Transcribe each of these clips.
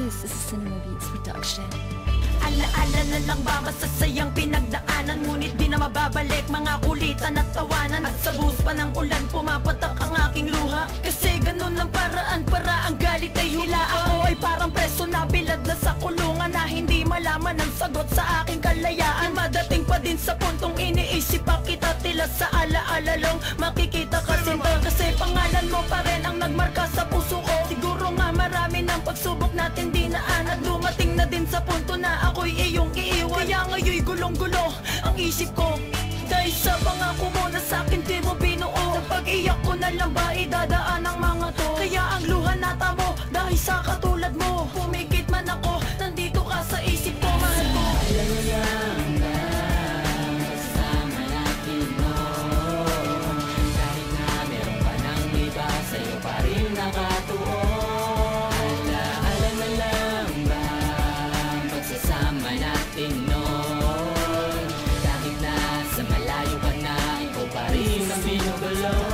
This is a Cinema Beats production. Alaala na lang ba masasayang pinagdaanan, ngunit di na mababalik mga kulitan at tawanan. At sa buhos pa ng ulan pumapatak ang aking luha, kasi ganun ang paraan para ang galit ay hula. Ako ay parang preso na bilad na sa kulungan, na hindi malaman ang sagot sa aking kalayaan. Madating pa din sa puntong iniisip pa kita, tila sa alaala lang makikita ka sinta. Kasi pangalan mo pa rin ang nagmarka sa puso ko. Siguro nga marami ng pagsubok natin dinaan, at dumating na din sa punto na ako'y iyong iiwan. Kaya ngayon'y gulong-gulo ang isip ko, dahil sa pangako mo na sa'kin di mo binuo. Sa pag-iyak ko na lang ba idadaan ang mga to? Kaya ang luha natamo dahil sa katulad mo. Pumikit man ako, nandito ka sa isip ko, mahal ko. Alam mo lang ba, kasama natin mo. Kahit na meron pa ng iba, sa'yo pa rin nakatuon. Alaala na lang ba, pagsasama natin noon. Kahit na sa malayo ka na, ikaw pa rin ang binugulong.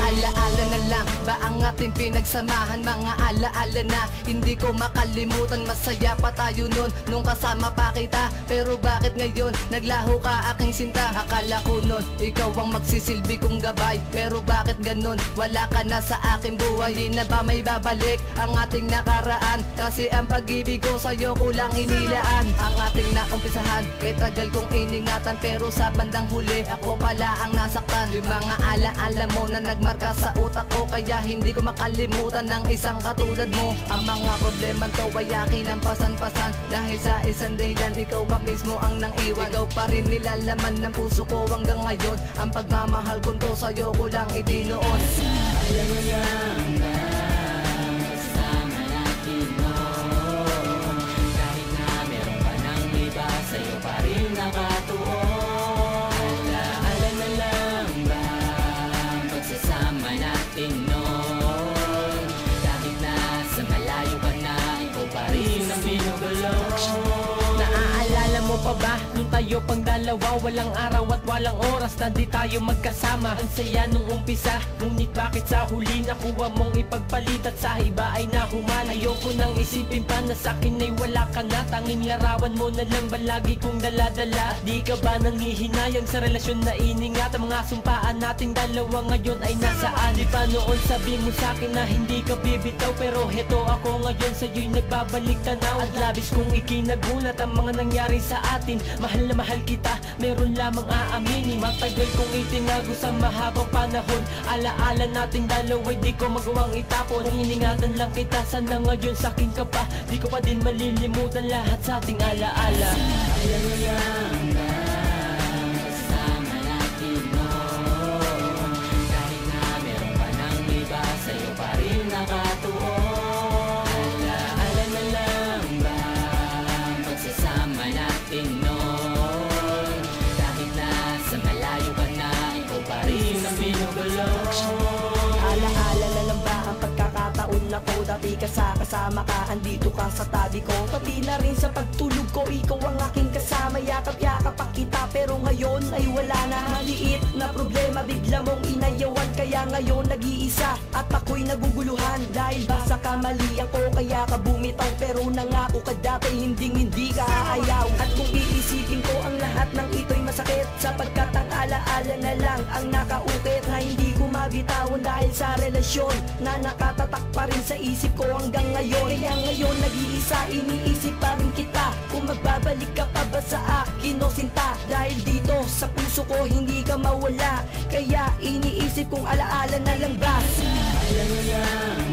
Alaala na lang ba ang ating pinagsamahan? Mga alaala na hindi ko makalimutan. Masaya pa tayo nun nung kasama pa kita. Pero bakit ngayon naglaho ka aking sinta? Akala ko nun ikaw ang magsisilbi kong gabay. Pero bakit ganun? Wala ka na sa aking buhay. Di na ba may babalik ang ating nakaraan? Kasi ang pag-ibig ko sa'yo kulang inilaan. Ang ating naumpisahan kay tagal kong iningatan, pero sa bandang huli ako pala ang nasaktan. Yung mga alaala mo na nagmarka sa utak ko, kaya hindi ko makalimutan ng isang katulad mo. Ang mga problema to ay akin ang pasan-pasan, dahil sa isang dahilan ikaw pa mismo ang nang iwan. Ikaw pa rin nilalaman ng puso ko hanggang ngayon. Ang pagmamahal ko to sa'yo ko lang itinoon. Alam mo lang ba, kasama natin noon. Kahit na meron pa ng iba, sa'yo pa rin nakatuon. Alaala na lang ba, pagsasama natin noon. Kahit na sa malayo ka na, ikaw pa rin ang binugulong. Naaalala mo pa ba nung tayo pang dalawa? Walang araw at walang oras na di tayo magkasama. Ang saya nung umpisa, ngunit bakit sa huli nakuha mong ipagpalit at sa iba ay nahuman? Ayoko nang isipin pa na sa'kin ay wala ka na. Tanging larawan mo na lang ba lagi kong daladala? At di ka ba nanghihinayang sa relasyon na iningat? Ang mga sumpaan nating dalawa ngayon ay nasaan? Di ba noon sabi mo sa'kin na hindi ka bibitaw? Pero heto ako ngayon sa'yo'y nagbabalik tanaw. At labis kong ikinagulat ang mga nangyari sa atin. Mahal na mahal kita, meron lamang aaminin. Matagal kong itinago sa mahabang panahon. Alaala nating dalawa'y di ko magawang itapon. Kung iningatan lang kita, sana ngayon sa'kin ka pa. Di ko pa din malilimutan lahat sa ating alaala. Alam mo lang ba, kasama natin noon. Kahit na meron pa ng iba, sa'yo pa rin nakatuon. Alaala na lang ba, pagsasama natin noon. Kahit na sa malayo ka na, ikaw pa rin ang binugulong. Alaala na lang ba ang pagkakataon na ko? Dati kasama ka, andito ka sa tabi ko. Pati na rin sa pagtulog ko, ikaw ang aking kasama. Yakap-yakap pa kita, pero ngayon ay wala na. Maliit na problema, bigla mong inayawan. Kaya ngayon nag-iisa at ako'y naguguluhan. Dahil ba sa kamali ako, kaya ka bumitaw. Pero nangako ka dati, hindi ka aayaw. At kung iisipin ko ang lahat ng ito'y masakit, sapagkat ang alaala na lang ang nakaukit, na hindi ko mabitawan dahil sa relasyon na nakatatak pa rin sa isip ko hanggang ngayon. Kaya ngayon nag-iisa, iniisip pa rin kita, kung magbabalik ka pa ba sa akin o sinta. Dahil dito sa puso ko hindi ka mawala, kaya iniisip kong alaala na lang ba. Alam mo lang